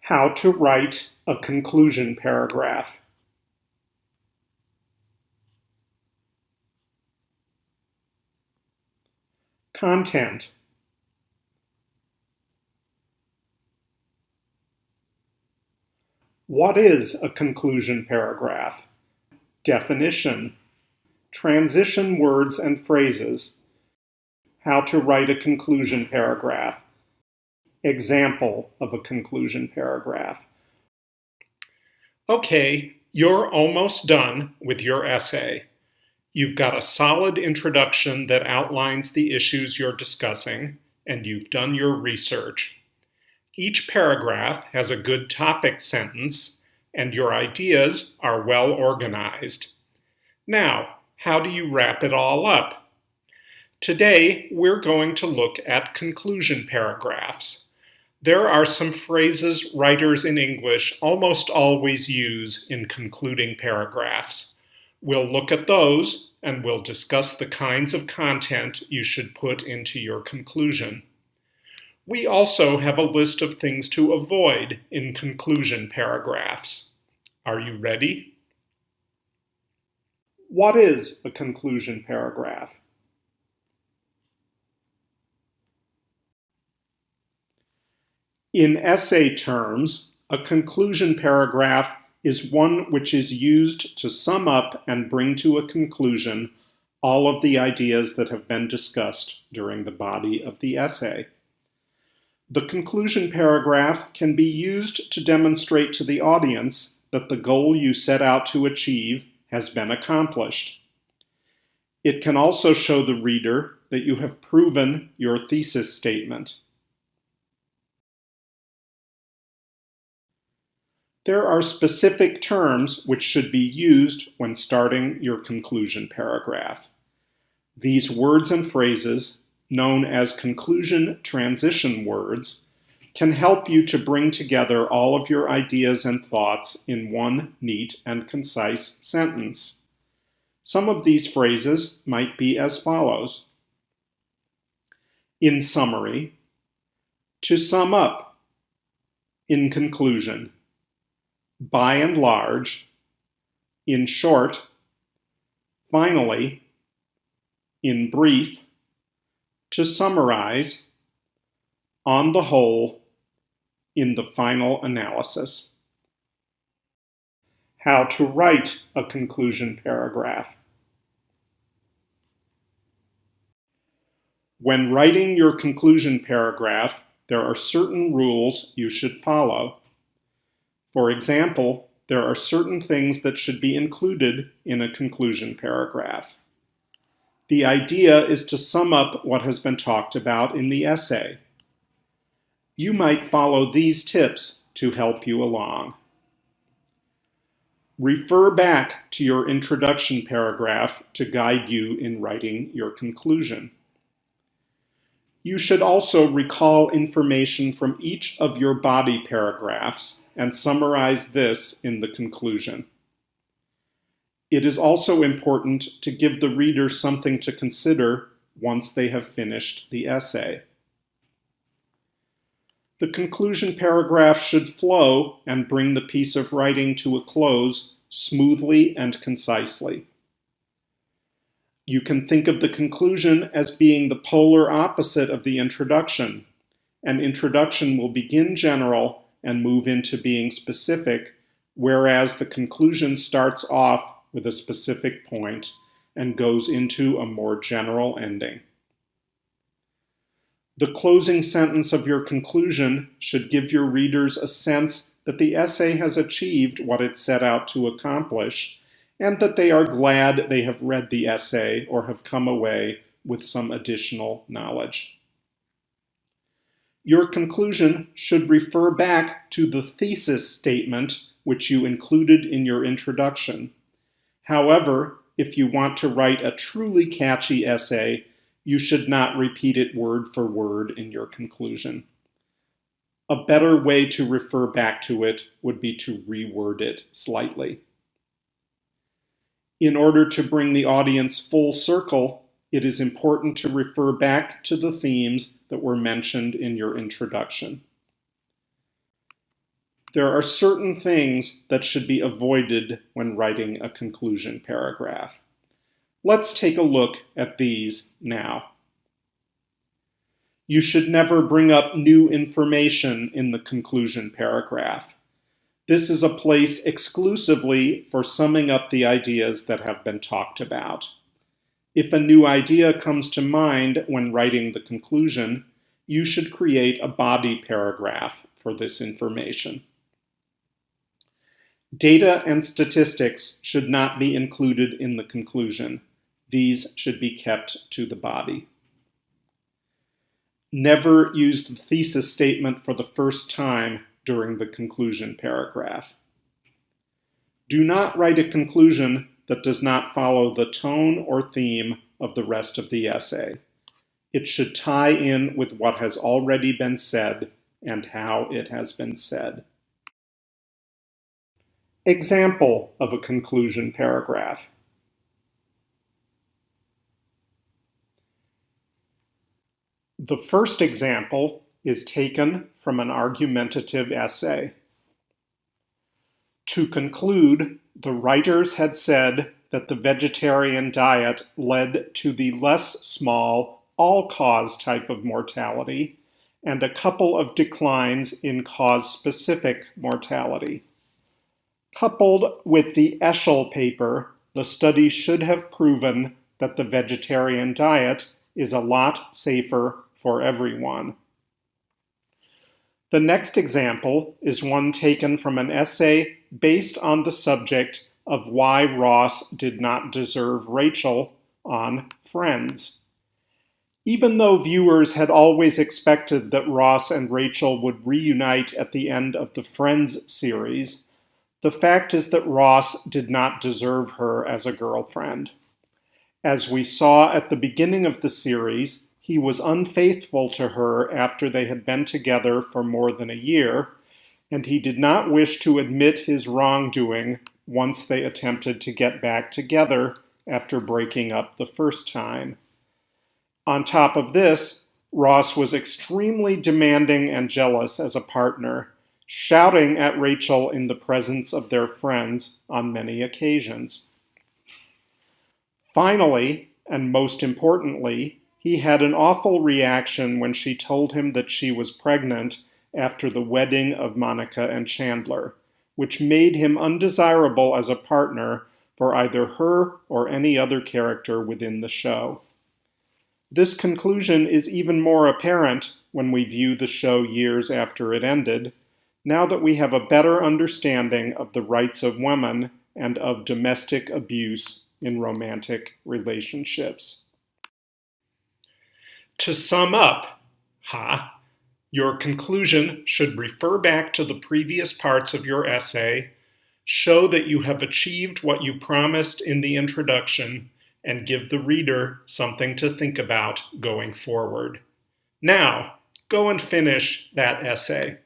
How to write a conclusion paragraph. Content. What is a conclusion paragraph? Definition. Transition words and phrases. How to write a conclusion paragraph. Example of a conclusion paragraph. Okay, you're almost done with your essay. You've got a solid introduction that outlines the issues you're discussing, and you've done your research. Each paragraph has a good topic sentence, and your ideas are well organized. Now, how do you wrap it all up? Today, we're going to look at conclusion paragraphs. There are some phrases writers in English almost always use in concluding paragraphs. We'll look at those, and we'll discuss the kinds of content you should put into your conclusion. We also have a list of things to avoid in conclusion paragraphs. Are you ready? What is a conclusion paragraph? In essay terms, a conclusion paragraph is one which is used to sum up and bring to a conclusion all of the ideas that have been discussed during the body of the essay. The conclusion paragraph can be used to demonstrate to the audience that the goal you set out to achieve has been accomplished. It can also show the reader that you have proven your thesis statement. There are specific terms which should be used when starting your conclusion paragraph. These words and phrases, known as conclusion transition words, can help you to bring together all of your ideas and thoughts in one neat and concise sentence. Some of these phrases might be as follows. In summary, to sum up, in conclusion, by and large, in short, finally, in brief, to summarize, on the whole, in the final analysis. How to write a conclusion paragraph. When writing your conclusion paragraph, there are certain rules you should follow. For example, there are certain things that should be included in a conclusion paragraph. The idea is to sum up what has been talked about in the essay. You might follow these tips to help you along. Refer back to your introduction paragraph to guide you in writing your conclusion. You should also recall information from each of your body paragraphs and summarize this in the conclusion. It is also important to give the reader something to consider once they have finished the essay. The conclusion paragraph should flow and bring the piece of writing to a close smoothly and concisely. You can think of the conclusion as being the polar opposite of the introduction. An introduction will begin general and move into being specific, whereas the conclusion starts off with a specific point and goes into a more general ending. The closing sentence of your conclusion should give your readers a sense that the essay has achieved what it set out to accomplish, and that they are glad they have read the essay or have come away with some additional knowledge. Your conclusion should refer back to the thesis statement which you included in your introduction. However, if you want to write a truly catchy essay, you should not repeat it word for word in your conclusion. A better way to refer back to it would be to reword it slightly. In order to bring the audience full circle, it is important to refer back to the themes that were mentioned in your introduction. There are certain things that should be avoided when writing a conclusion paragraph. Let's take a look at these now. You should never bring up new information in the conclusion paragraph. This is a place exclusively for summing up the ideas that have been talked about. If a new idea comes to mind when writing the conclusion, you should create a body paragraph for this information. Data and statistics should not be included in the conclusion. These should be kept to the body. Never use the thesis statement for the first time during the conclusion paragraph. Do not write a conclusion that does not follow the tone or theme of the rest of the essay. It should tie in with what has already been said and how it has been said. Example of a conclusion paragraph. The first example is taken from an argumentative essay. To conclude, the writers had said that the vegetarian diet led to the less small, all-cause type of mortality and a couple of declines in cause-specific mortality. Coupled with the Eschel paper, the study should have proven that the vegetarian diet is a lot safer for everyone. The next example is one taken from an essay based on the subject of why Ross did not deserve Rachel on Friends. Even though viewers had always expected that Ross and Rachel would reunite at the end of the Friends series, the fact is that Ross did not deserve her as a girlfriend. As we saw at the beginning of the series, he was unfaithful to her after they had been together for more than a year, and he did not wish to admit his wrongdoing once they attempted to get back together after breaking up the first time. On top of this, Ross was extremely demanding and jealous as a partner, shouting at Rachel in the presence of their friends on many occasions. Finally, and most importantly, he had an awful reaction when she told him that she was pregnant after the wedding of Monica and Chandler, which made him undesirable as a partner for either her or any other character within the show. This conclusion is even more apparent when we view the show years after it ended, now that we have a better understanding of the rights of women and of domestic abuse in romantic relationships. To sum up, your conclusion should refer back to the previous parts of your essay, show that you have achieved what you promised in the introduction, and give the reader something to think about going forward. Now, go and finish that essay.